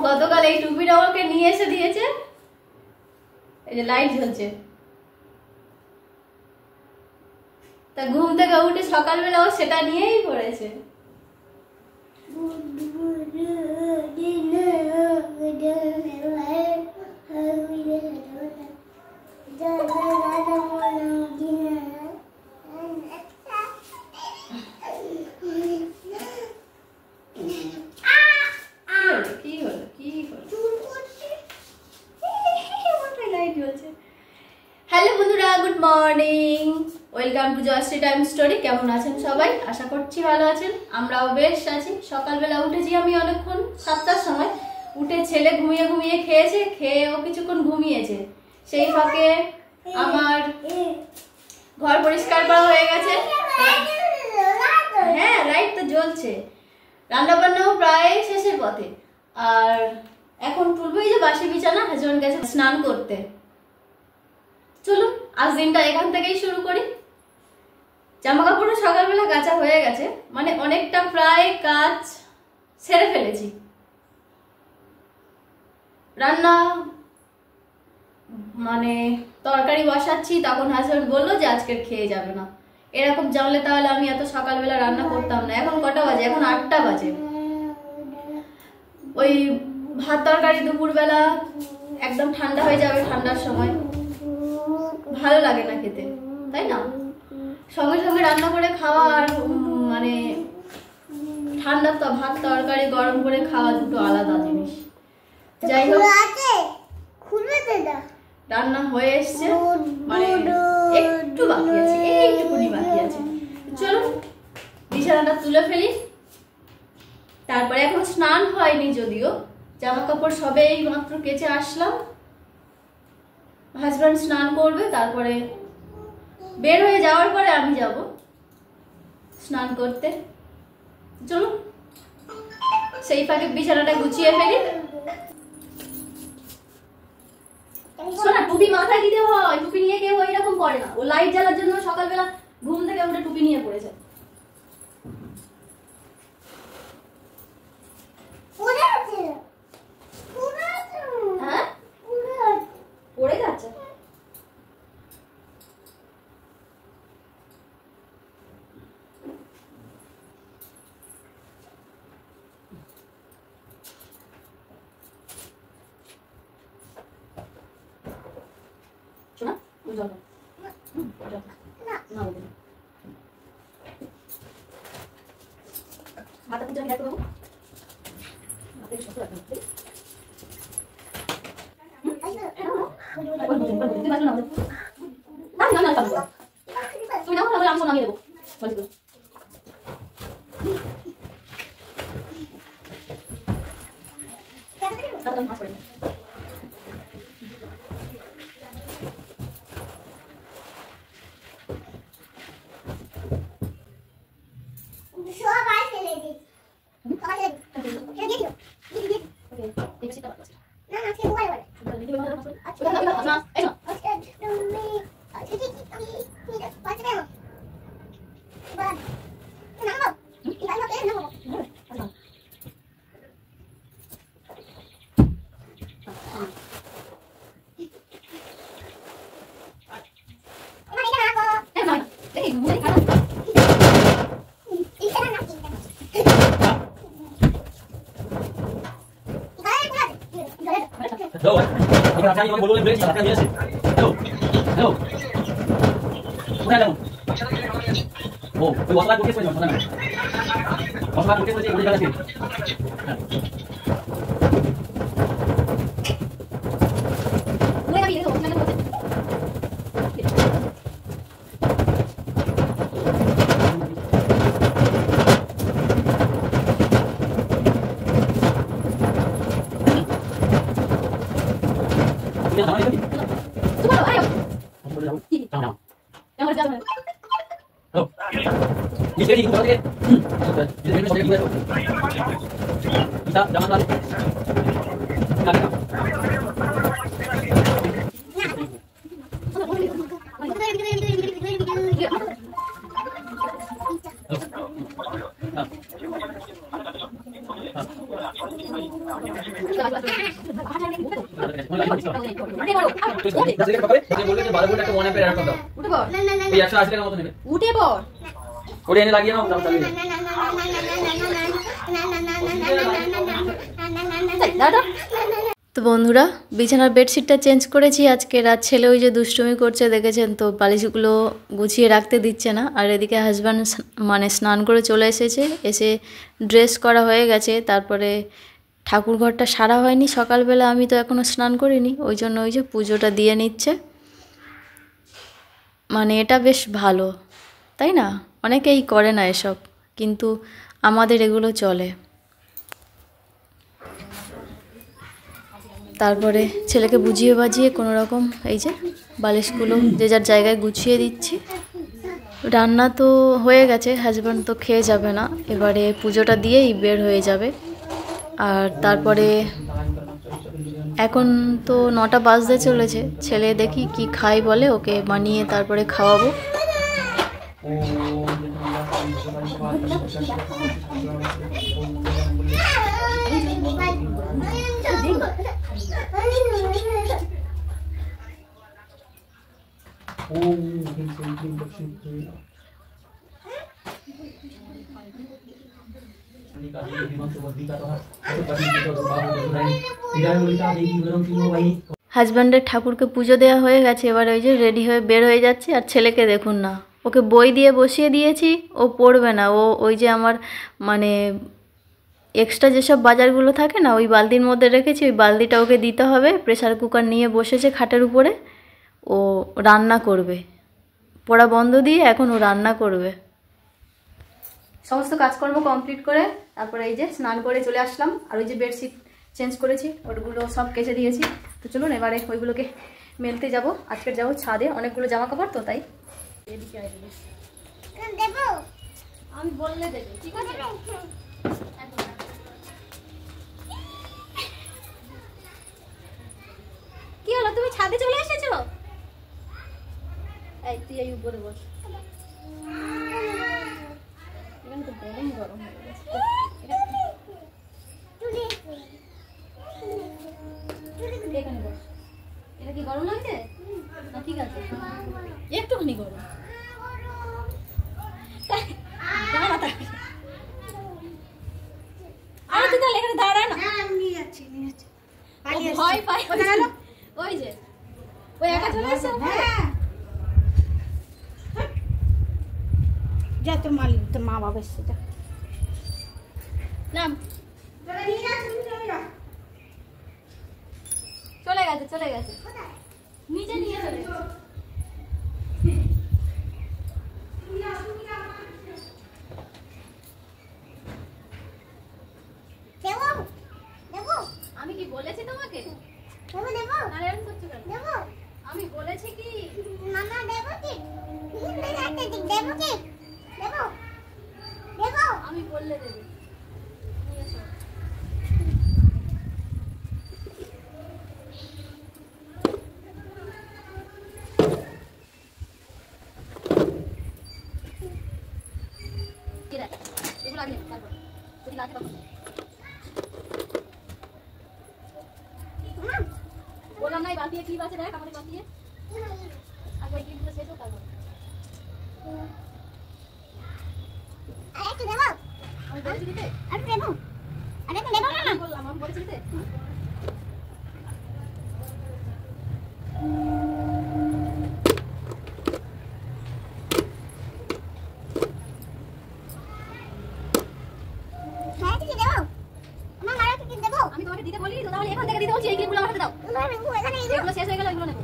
গতকাল এই টুপিটা আমাকে নিয়ে এসে দিয়েছে, এই যে লাইট জ্বলছে। তা ঘুম থেকে উঠে সকালবেলা ও সেটা নিয়েই পড়েছে। হ্যালো বন্ধুরা, good morning, welcome to Joyshree time story. কেমন আছেন সবাই? আশা করছি ভালো আছেন। আমরাও বেশ আছি। সকালবেলা উঠেছি আমি অনেকক্ষণ, 7টার সময় উঠে। ছেলে ঘুমিয়ে ঘুমিয়ে খেয়েছে, খেয়ে ও কিছুক্ষণ ঘুমিয়েছে। সেই ফাঁকে আমার ঘর পরিষ্কার করা হয়ে গেছে। হ্যাঁ, লাইট তো জ্বলছে। রান্না বান্নাও প্রায় শেষের পথে। আর এখন তুলবো এই যে বাসি বিছানা, হাজবেন্ড গেছে স্নান করতে। চলুন আজ দিনটা এখান থেকেই শুরু করি। জামা কাপড় সকালবেলা কাচা হয়ে গেছে, মানে অনেকটা প্রায় কাজ সেরে ফেলেছি। রান্না মানে তরকারি বসাচ্ছি, তখন হাজবেন্ড বললো যে আজকের খেয়ে যাবে না। এরকম জানলে তাহলে আমি এত সকালবেলা রান্না করতাম না। এখন কটা বাজে? এখন 8টা বাজে। ওই ভাত তরকারি দুপুরবেলা একদম ঠান্ডা হয়ে যাবে, ঠান্ডার সময় ভালো লাগে না খেতে, তাই না? সঙ্গে সঙ্গে রান্না করে খাওয়া আর মানে ঠান্ডা তো ভাত তরকারি গরম করে খাওয়া দুটো আলাদা জিনিস। যাই হোক, রান্না হয়ে এসছে, মানে একটু বাকি আছে, এইটুকুনি বাকি আছে। চলুন বিছানাটা তুলে ফেলি। তারপরে এখন স্নান হয়নি, যদিও জামা কাপড় সবে এই মাত্র কেচে আসলাম। হাজব্যান্ড স্নান করবে, তারপরে বের হয়ে যাওয়ার পরে আমি যাব স্নান করতে। চলুন সেই ফাঁকে বিছানাটা গুছিয়ে ফেলি। শোনা, টুপি মাথায় দিতে হয়, টুপি নিয়ে কেউ এরকম করে না। ও লাইট জ্বালার জন্য সকালবেলা ঘুম থেকে উঠে টুপি নিয়ে পড়েছে। হ্যাঁ, পড়ে যাচ্ছে। শোনা, জল না বলবে হাতে পুজো দেখো, হাতে শক্ত রাখতে হবে। তুমি নাও, তাহলে আমি নামিয়ে দেবো। Hello, ini rasanya yang boleh beli salahkan dia sih. Hello, hello. Udah dong. Oh, tuh waktu aku kisah jangan sana. Waktu aku kisah sih udah jalan sih. Jadi ibu balik. Jadi ini soalnya gue. Bisa jangan lari. Enggak. বলবে যে 12 volt একটা 1 ampere adapter দাও। উঠে পড়। এই 180 টাকার মতো নেবে। উঠে পড়। ওটা এনে লাগিয়ে নাও, দাও চালিয়ে দাও। দাদা তো বন্ধুরা, বিছানার বেডশিটটা চেঞ্জ করেছি আজকে। রাত ছেলে ওই যে দুষ্টুমি করছে দেখেছেন তো, বালিশগুলো গুছিয়ে রাখতে দিচ্ছে না। আর এদিকে হাজব্যান্ড মানে স্নান করে চলে এসেছে, এসে ড্রেস করা হয়ে গেছে। তারপরে ঠাকুর ঘরটা সারা হয়নি সকালবেলা, আমি তো এখনও স্নান করিনি, ওই জন্য ওই যে পুজোটা দিয়ে নিচ্ছে। মানে এটা বেশ ভালো, তাই না? অনেকেই করে না এসব, কিন্তু আমাদের এগুলো চলে। তারপরে ছেলেকে বুঝিয়ে বাজিয়ে কোনো রকম এই যে বালিশগুলো যে যার জায়গায় গুছিয়ে দিচ্ছি। রান্না তো হয়ে গেছে, হাজব্যান্ড তো খেয়ে যাবে না, এবারে পুজোটা দিয়েই বের হয়ে যাবে। আর তারপরে এখন তো 9টা বাজতে চলেছে, ছেলে দেখি কি খাই বলে, ওকে বানিয়ে তারপরে খাওয়াবো। হাজব্যান্ডের ঠাকুরকে পুজো দেওয়া হয়ে গেছে, এবার ওই যে রেডি হয়ে বের হয়ে যাচ্ছে। আর ছেলেকে দেখুন না, ওকে বই দিয়ে বসিয়ে দিয়েছি, ও পড়বে না। ও ওই যে আমার মানে এক্সট্রা যেসব বাজারগুলো থাকে না, ওই বালতির মধ্যে রেখেছি, ওই বালতিটা ওকে দিতে হবে। প্রেসার কুকার নিয়ে বসেছে খাটের উপরে, ও রান্না করবে। পড়া বন্ধ দিয়ে এখন ও রান্না করবে। সমস্ত কাজকর্ম কমপ্লিট করে তারপরে এই যে স্নান করে চলে আসলাম। আর ওই যে বেডশিট চেঞ্জ করেছি, ওগুলো সব কেচে দিয়েছি। তো চলুন এবারে ওইগুলোকে মেলতে যাব। আজকে যাবো ছাদে, অনেকগুলো জামা কাপড় তো, তাই এদিকে আমি বললে দেবে, ঠিক আছে? কি হলো, তুমি ছাদে চলে এসেছো? এই তুই এই উপরে বস। এখানে তো গরম গরম হয়ে গেছে। এখানে বস। এটা কি গরম লাগছে? না ঠিক আছে, একটুখানি গরম। আরে তুই তাহলে এখানে দাঁড়া না। নিয়ে যাচ্ছি। ভয় পাই ওই যে ওই একা চলে আসছে। যা তোর মালিক, তোর মা বাবা এসছে, যা নাম। চলে গেছে নিচে নিয়ে চলে গেছে। আমি কি বলেছি তোমাকে? আমি বলেছি কি আমি বললে দেবে। বললাম না এই বাতিয়ে কি আছে দেখ, আমাদের বাতিয়ে আগে ক্লিপটা শেষ হোক তারপর। আরেকটু দেব, আমি বলেছি দিতে, আরেকটু দেব, আরেকটু দেব না, বললাম আমি বলেছি দিতে। আমি তোমাকে দিতে বলি তো, তাহলে এখান থেকে দিতে বলছি। এই ক্লিপগুলো আমার হাতে দাও, এগুলো শেষ হয়ে গেল, এগুলো নেবো।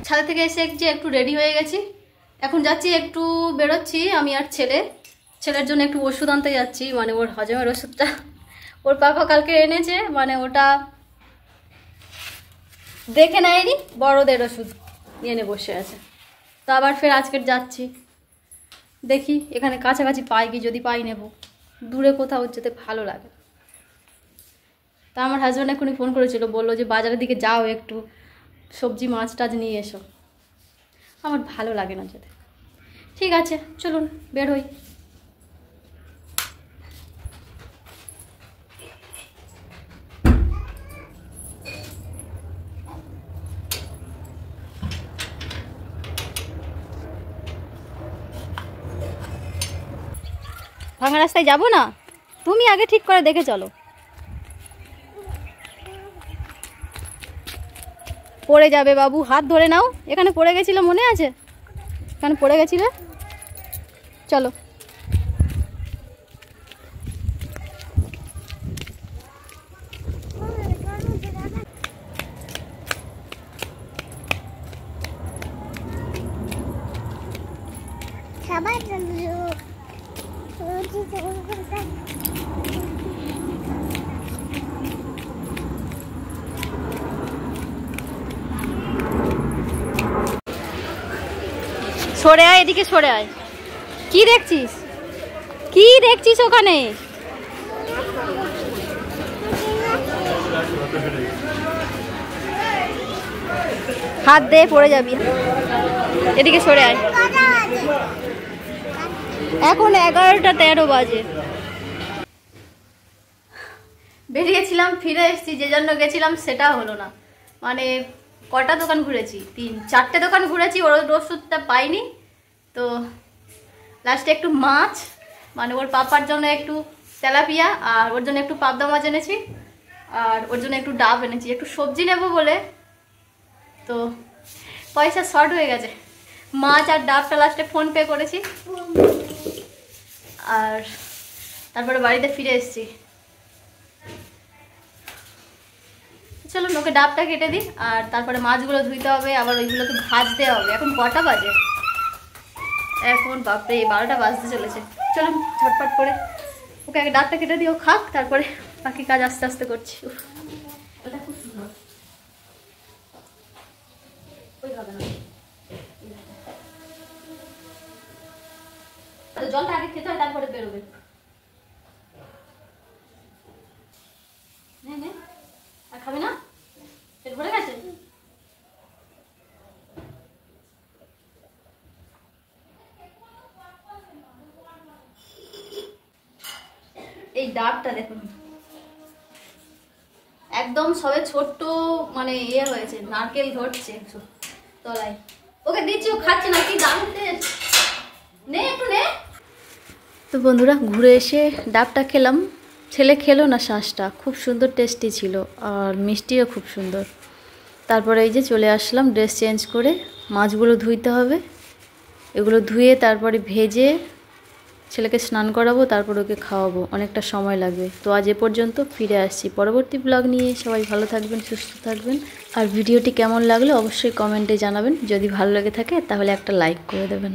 ছাদ থেকে এসে যে একটু রেডি হয়ে গেছি, এখন যাচ্ছি একটু বেরোচ্ছি আমি আর ছেলের জন্য একটু ওষুধ আনতে যাচ্ছি, মানে ওর হজমের ওষুধটা ওর পাপা কালকে এনেছে, মানে ওটা দেখে নেয়নি, বড়দের ওষুধ এনে বসে আছে। তো আবার ফের আজকের যাচ্ছি, দেখি এখানে কাছাকাছি পাই কি, যদি পাই নেব, দূরে কোথাও যেতে ভালো লাগে। তা আমার হাজব্যান্ড এখনই ফোন করেছিল, বললো যে বাজারের দিকে যাও, একটু সবজি মাছ টাছ নিয়ে এসো। আমার ভালো লাগে না যেতে। ঠিক আছে চলুন বের হই। ভাঙা রাস্তায় যাবো না, তুমি আগে ঠিক করে দেখে চলো। পড়ে যাবে বাবু, হাত ধরে নাও। এখানে পড়ে গেছিল, মনে আছে? এখানে পড়ে গেছিলে, চলো। সরে আয়, এদিকে সরে আয়। কি দেখছিস, কি দেখছিস ওখানে? হাত দে, পড়ে যাবি। এদিকে সরে আয়। এখন 11:13 বাজে। বেরিয়েছিলাম, ফিরে এসেছি, যে জন্য গেছিলাম সেটা হলো না। মানে কটা দোকান ঘুরেছি, 3-4টে দোকান ঘুরেছি, ওর ওষুধটা পাইনি। তো লাস্টে একটু মাছ, মানে ওর পাপার জন্য একটু তেলাপিয়া, আর ওর জন্য একটু পাবদা মাছ এনেছি, আর ওর জন্য একটু ডাব এনেছি, একটু সবজি নেব বলে। তো পয়সা শর্ট হয়ে গেছে, মাছ আর ডাবটা লাস্টে ফোনপে করেছি, আর তারপরে বাড়িতে ফিরে এসেছি। চলো ওকে ডাবটা কেটে দিই, আর তারপরে মাছগুলো ধুইতে হবে, আবার ওইগুলোকে ভাজতে হবে। এখন কটা বাজে? এখন বাপরে 12টা বাজতে চলেছে। চলুন ঝটপট করে ওকে আগে ডাবটা কেটে দিই, ও খাক, তারপরে বাকি কাজ আস্তে আস্তে করছি। ওটা খুব সুন্দর, ওই হবে না। জলটা আগে খেতে হয়, তারপরে বেরোবে। আর খাবে না? পেট ভরে গেছে? এই ডাবটা দেখুন, একদম সবে ছোট্ট, মানে ইয়ে হয়েছে, নারকেল ধরছে তলায়। ওকে দিচ্ছি, ও খাচ্ছে না। কি দাম নে, একটু নে। তো বন্ধুরা, ঘুরে এসে ডাবটা খেলাম। ছেলে খেলো না, শ্বাসটা খুব সুন্দর টেস্টি ছিল, আর মিষ্টিও খুব সুন্দর। তারপরে এই যে চলে আসলাম ড্রেস চেঞ্জ করে। মাছগুলো ধুইতে হবে, এগুলো ধুয়ে তারপরে ভেজে ছেলেকে স্নান করাবো, তারপর ওকে খাওয়াবো, অনেকটা সময় লাগবে। তো আজ এ পর্যন্ত, ফিরে আসছি পরবর্তী ব্লগ নিয়ে। সবাই ভালো থাকবেন, সুস্থ থাকবেন, আর ভিডিওটি কেমন লাগলো অবশ্যই কমেন্টে জানাবেন। যদি ভালো লেগে থাকে তাহলে একটা লাইক করে দেবেন।